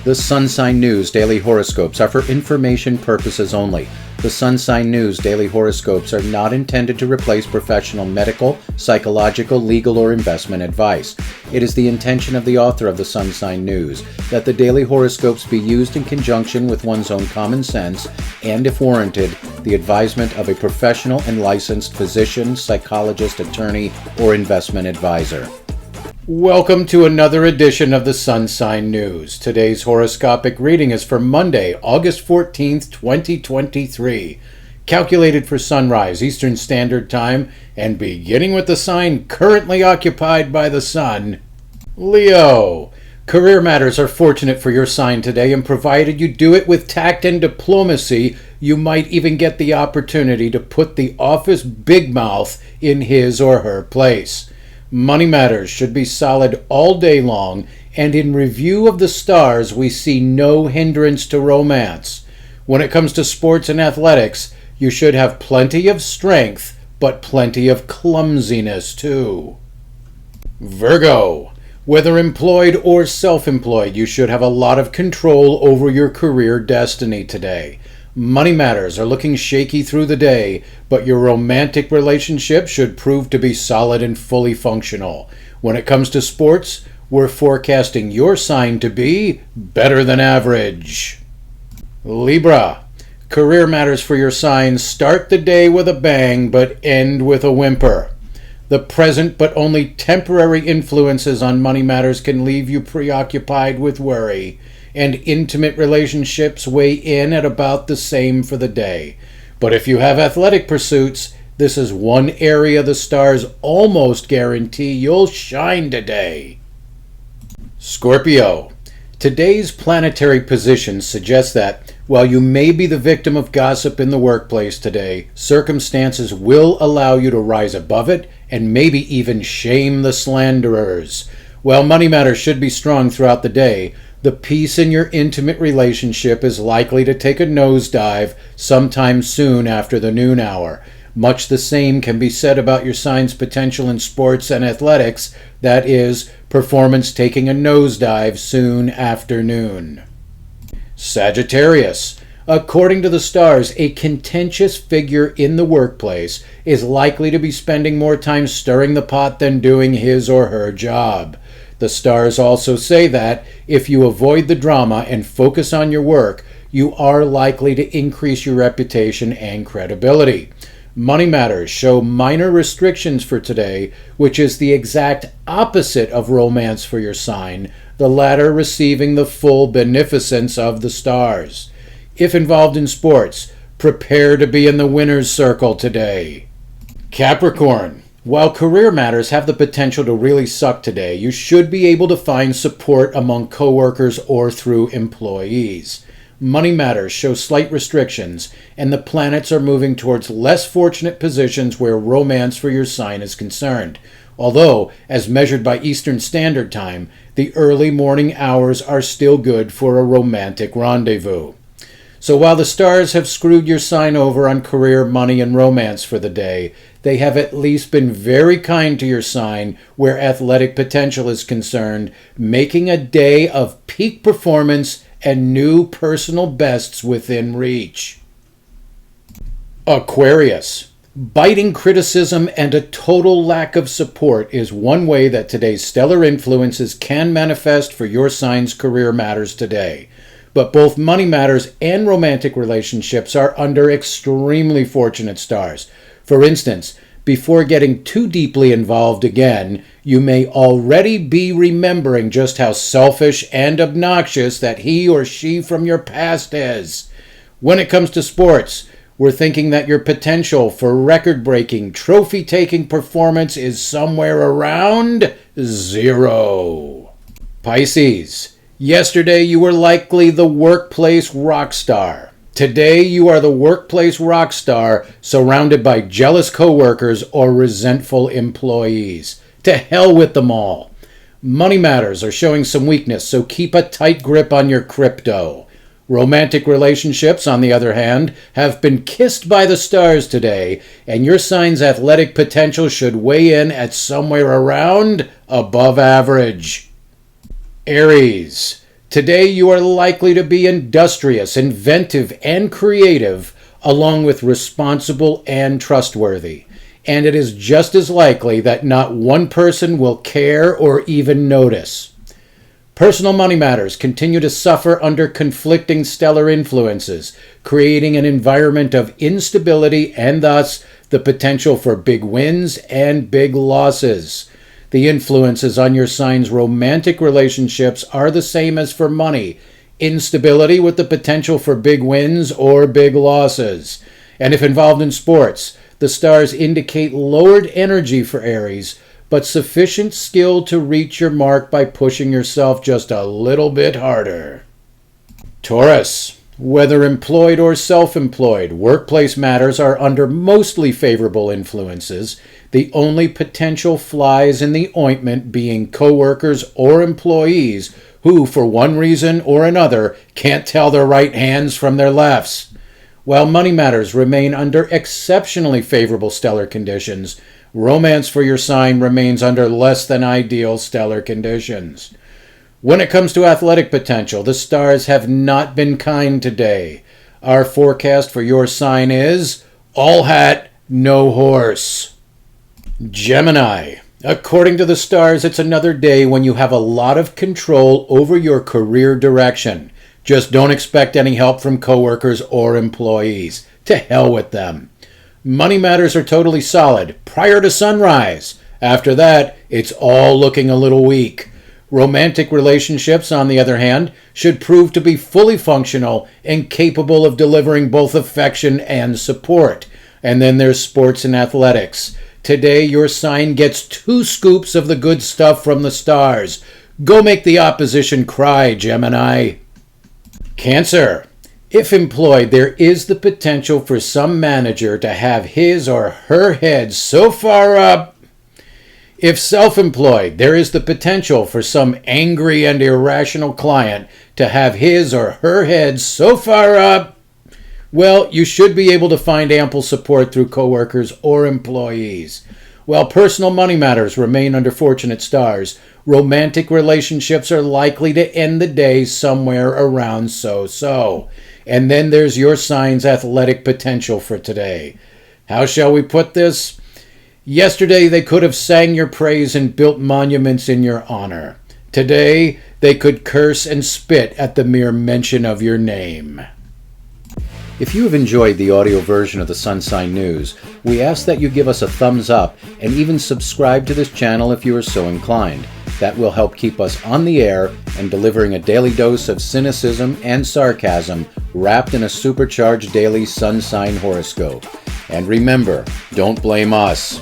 The Sun Sign News Daily Horoscopes are for information purposes only. The Sun Sign News Daily Horoscopes are not intended to replace professional medical, psychological, legal, or investment advice. It is the intention of the author of the Sun Sign News that the daily horoscopes be used in conjunction with one's own common sense and, if warranted, the advisement of a professional and licensed physician, psychologist, attorney, or investment advisor. Welcome to another edition of the Sun Sign News. Today's horoscopic reading is for Monday, August 14th, 2023. Calculated for sunrise, Eastern Standard Time, and beginning with the sign currently occupied by the sun. Leo. Career matters are fortunate for your sign today, and provided you do it with tact and diplomacy, you might even get the opportunity to put the office big mouth in his or her place. Money matters should be solid all day long, and in review of the stars, we see no hindrance to romance. When it comes to sports and athletics, you should have plenty of strength, but plenty of clumsiness too. Virgo. Whether employed or self-employed, you should have a lot of control over your career destiny today. Money matters are looking shaky through the day, but your romantic relationship should prove to be solid and fully functional. When it comes to sports, we're forecasting your sign to be better than average. Libra. Career matters for your sign start the day with a bang, but end with a whimper. The present but only temporary influences on money matters can leave you preoccupied with worry, and intimate relationships weigh in at about the same for the day. But if you have athletic pursuits, this is one area the stars almost guarantee you'll shine today. Scorpio. Today's planetary position suggests that, while you may be the victim of gossip in the workplace today, circumstances will allow you to rise above it and maybe even shame the slanderers. While money matters should be strong throughout the day, the peace in your intimate relationship is likely to take a nosedive sometime soon after the noon hour. Much the same can be said about your sign's potential in sports and athletics, that is, performance taking a nosedive soon after noon. Sagittarius. According to the stars, a contentious figure in the workplace is likely to be spending more time stirring the pot than doing his or her job. The stars also say that, if you avoid the drama and focus on your work, you are likely to increase your reputation and credibility. Money matters show minor restrictions for today, which is the exact opposite of romance for your sign, the latter receiving the full beneficence of the stars. If involved in sports, prepare to be in the winner's circle today. Capricorn. While career matters have the potential to really suck today, you should be able to find support among coworkers or through employees. Money matters show slight restrictions, and the planets are moving towards less fortunate positions where romance for your sign is concerned. Although, as measured by Eastern Standard Time, the early morning hours are still good for a romantic rendezvous. So while the stars have screwed your sign over on career, money, and romance for the day, they have at least been very kind to your sign where athletic potential is concerned, making a day of peak performance and new personal bests within reach. Aquarius. Biting criticism and a total lack of support is one way that today's stellar influences can manifest for your sign's career matters today. But both money matters and romantic relationships are under extremely fortunate stars. For instance, before getting too deeply involved again, you may already be remembering just how selfish and obnoxious that he or she from your past is. When it comes to sports, we're thinking that your potential for record-breaking, trophy-taking performance is somewhere around 0. Pisces. Yesterday, you were likely the workplace rock star. Today, you are the workplace rock star surrounded by jealous coworkers or resentful employees. To hell with them all. Money matters are showing some weakness, so keep a tight grip on your crypto. Romantic relationships, on the other hand, have been kissed by the stars today, and your sign's athletic potential should weigh in at somewhere around above average. Aries. Today you are likely to be industrious, inventive, and creative, along with responsible and trustworthy. And it is just as likely that not one person will care or even notice. Personal money matters continue to suffer under conflicting stellar influences, creating an environment of instability and thus the potential for big wins and big losses. The influences on your sign's romantic relationships are the same as for money. Instability with the potential for big wins or big losses. And if involved in sports, the stars indicate lowered energy for Aries, but sufficient skill to reach your mark by pushing yourself just a little bit harder. Taurus. Whether employed or self-employed, workplace matters are under mostly favorable influences, the only potential flies in the ointment being coworkers or employees who, for one reason or another, can't tell their right hands from their lefts. While money matters remain under exceptionally favorable stellar conditions, romance for your sign remains under less than ideal stellar conditions. When it comes to athletic potential, the stars have not been kind today. Our forecast for your sign is all hat, no horse. Gemini. According to the stars, it's another day when you have a lot of control over your career direction. Just don't expect any help from coworkers or employees. To hell with them. Money matters are totally solid prior to sunrise. After that, it's all looking a little weak. Romantic relationships, on the other hand, should prove to be fully functional and capable of delivering both affection and support. And then there's sports and athletics. Today, your sign gets 2 scoops of the good stuff from the stars. Go make the opposition cry, Gemini. Cancer. If employed, there is the potential for some manager to have his or her head so far up. If self-employed, there is the potential for some angry and irrational client to have his or her head so far up. Well, you should be able to find ample support through coworkers or employees. While personal money matters remain under fortunate stars, romantic relationships are likely to end the day somewhere around so-so. And then there's your sign's athletic potential for today. How shall we put this? Yesterday they could have sang your praise and built monuments in your honor. Today they could curse and spit at the mere mention of your name. If you have enjoyed the audio version of the Sun Sign News, we ask that you give us a thumbs up and even subscribe to this channel if you are so inclined. That will help keep us on the air and delivering a daily dose of cynicism and sarcasm wrapped in a supercharged daily sun sign horoscope. And remember, don't blame us.